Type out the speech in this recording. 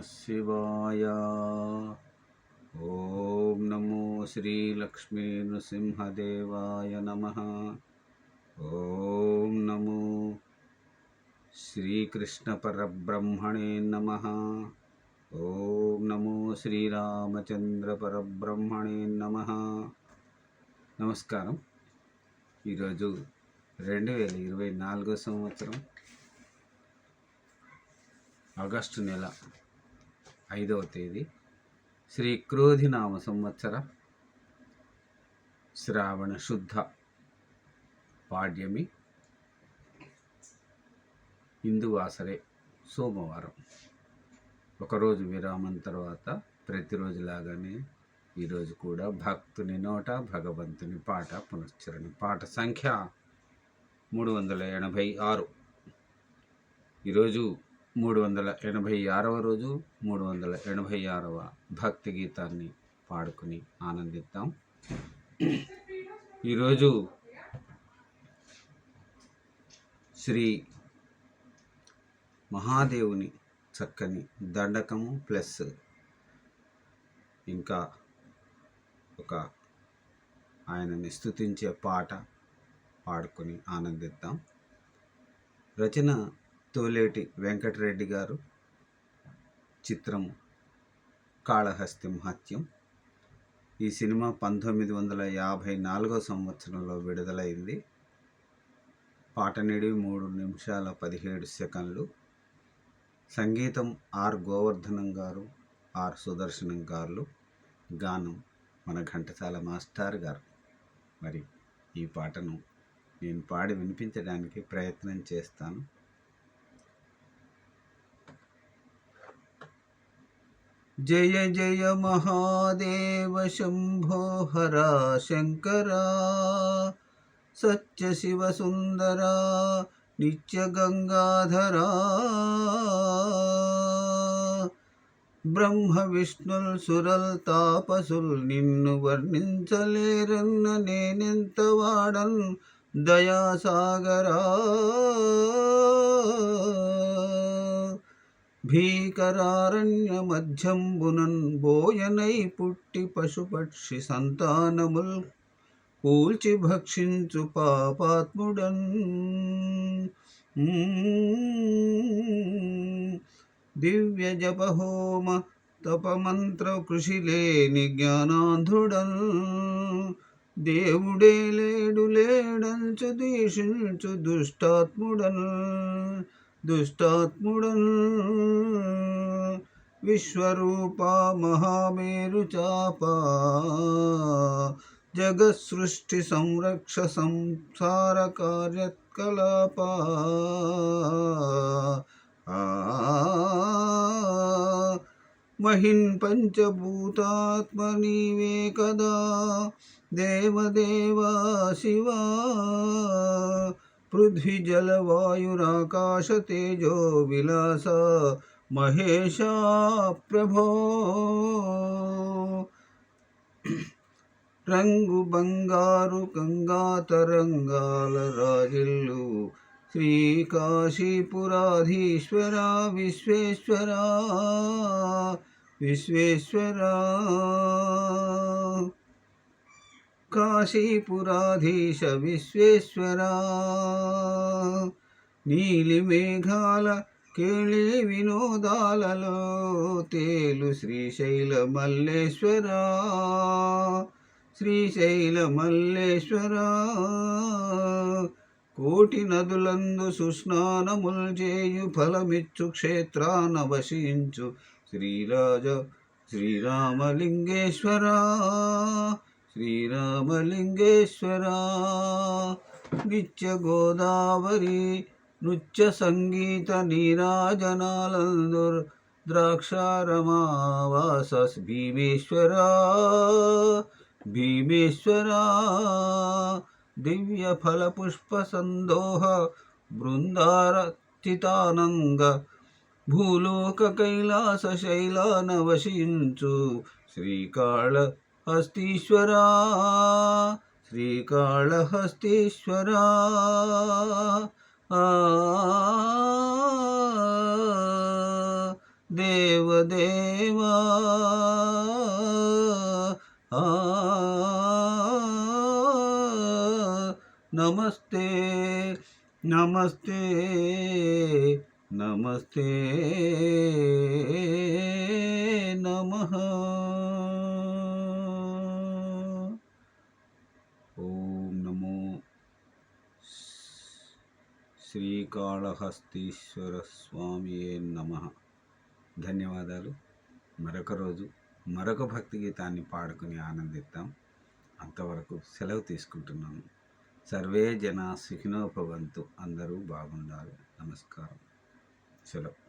शिवाय। ओम नमो श्री लक्ष्मी नृसिंहदेवाय नमः। ओम नमो श्री कृष्ण परब्रह्मणे नमः। ओम नमो श्री रामचंद्र परब्रह्मणे नमः। నమస్కారం। ఈరోజు 2024 సంవత్సరం ఆగస్టు నెల 5వ తేదీ శ్రీ క్రోధినామ సంవత్సర శ్రావణ శుద్ధ పాడ్యమి హిందువాసరే సోమవారం। ఒకరోజు విరామం తర్వాత ప్రతిరోజులాగానే ఈరోజు కూడా భక్తుని నోట భగవంతుని పాట పునశ్చరణ। పాట సంఖ్య 386। ఈరోజు 386వ రోజు 386వ భక్తి గీతాన్ని పాడుకుని ఆనందిద్దాం। ఈరోజు శ్రీ మహాదేవుని చక్కని దండకము ప్లస్ ఇంకా ఒక ఆయనని స్తుతించే పాట పాడుకొని ఆనందిద్దాం। రచన తోలేటి వెంకటరెడ్డి గారు, చిత్రం కాళహస్తి మహత్యం। ఈ సినిమా 1954 సంవత్సరంలో విడుదలైంది। పాట నిడివి 3 నిమిషాల 17 సెకండ్లు। సంగీతం ఆర్ గోవర్ధనం గారు, ఆర్ సుదర్శనం గారు, గానం మన ఘంటసాల మాస్టర్ గారు। మరి ఈ పాటను నేను పాడి వినిపించడానికి ప్రయత్నం చేస్తాను। జయ జయ మహాదేవ శంభో హర శంకరా, సత్య శివ సుందరా నిత్య గంగాధరా, బ్రహ్మ విష్ణుల్ సురల్ తాపసుల్ నిన్ను వర్ణించలేరన్న నేనెంత వాడన్ దయాసాగరా, భీకరారణ్య మధ్యంబునన్ బోయనై పుట్టి పశుపక్షి సంతానముల్ కూల్చి భక్షించు పాపాత్ముడన్, దివ్య జపహోమ తపమంత్ర కృషి లేని జ్ఞానాంధుడన్, దేవుడే లేడు లేడంచు దీక్షించు దుష్టాత్ముడన్, విశ్వరూప మహామేరు చాప, జగత్సృష్టి సంరక్ష సంసార కార్యకలాప, మహిన్ పంచభూతాత్మ నీవే కదా దేవదేవా శివా, పృథ్వీ జల వాయురాకాశ తేజో విలాస మహేశ ప్రభో, రంగు బంగారు గంగా తరంగాల రాజిల్లు శ్రీకాశీపురాధీశ్వర విశ్వేశ్వర విశ్వేశ్వర, కాశీపురాధీశ విశ్వేశ్వర, నీలి మేఘాల కేళి వినోదాలలో తేలు శ్రీశైల మల్లేశ్వర, శ్రీశైల మల్లేశ్వర, కోటి నదులందు సుస్నానముల్ చేయు ఫలమిచ్చు క్షేత్రాన వసించు శ్రీరామలింగేశ్వర, శ్రీరామలింగేశ్వర, నిత్య గోదావరి నృత్య సంగీత నీరాజనాలందు ద్రాక్షారమావాస భీమేశ్వర, భీమేశ్వర, దివ్య ఫల పుష్ప సందోహ బృందారచితానంగ భూలోక కైలాస శైలాన వసించు శ్రీకాళహస్తీశ్వర, శ్రీకాళహస్తీశ్వర, దేవదేవా ఆ, నమస్తే నమస్తే నమస్తే నమః. ఓం నమో శ్రీకాళహస్తీశ్వర స్వామియే నమః. ధన్యవాదాలు. మరొక రోజు మరొక భక్తి గీతాన్ని పాడుకుని ఆనందిద్దాం. అంతవరకు సెలవు తీసుకుంటున్నాను. సర్వే జనా సుఖినో భవంతు. అందరూ బాగుండాలి. నమస్కారం. సెలవు.